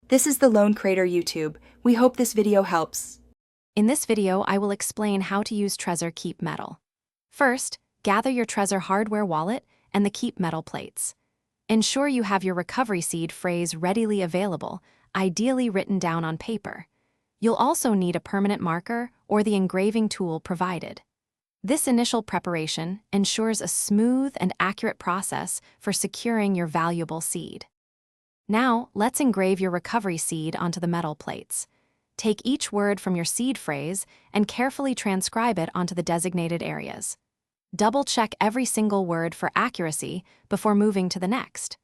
This is the Lone Crater YouTube. We hope this video helps. In this video, I will explain how to use Trezor Keep Metal. First, gather your Trezor hardware wallet and the Keep Metal plates. Ensure you have your recovery seed phrase readily available, ideally written down on paper. You'll also need a permanent marker or the engraving tool provided. This initial preparation ensures a smooth and accurate process for securing your valuable seed. Now, let's engrave your recovery seed onto the metal plates. Take each word from your seed phrase and carefully transcribe it onto the designated areas. Double-check every single word for accuracy before moving to the next.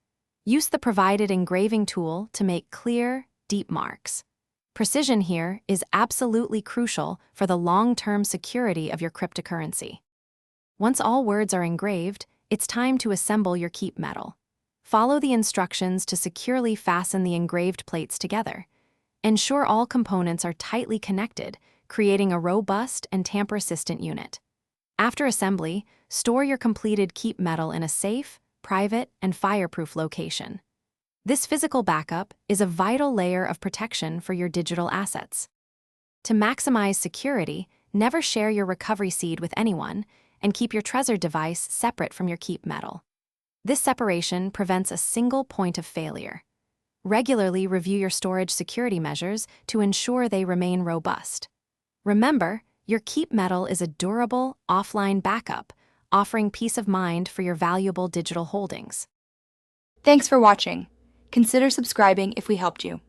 Use the provided engraving tool to make clear, deep marks. Precision here is absolutely crucial for the long-term security of your cryptocurrency. Once all words are engraved, it's time to assemble your Keep Metal. Follow the instructions to securely fasten the engraved plates together. Ensure all components are tightly connected, creating a robust and tamper-resistant unit. After assembly, store your completed Keep Metal in a safe, private, and fireproof location. This physical backup is a vital layer of protection for your digital assets. To maximize security, never share your recovery seed with anyone, and keep your Trezor device separate from your Keep Metal. This separation prevents a single point of failure. Regularly review your storage security measures to ensure they remain robust. Remember, your Keep Metal is a durable, offline backup, offering peace of mind for your valuable digital holdings. Thanks for watching. Consider subscribing if we helped you.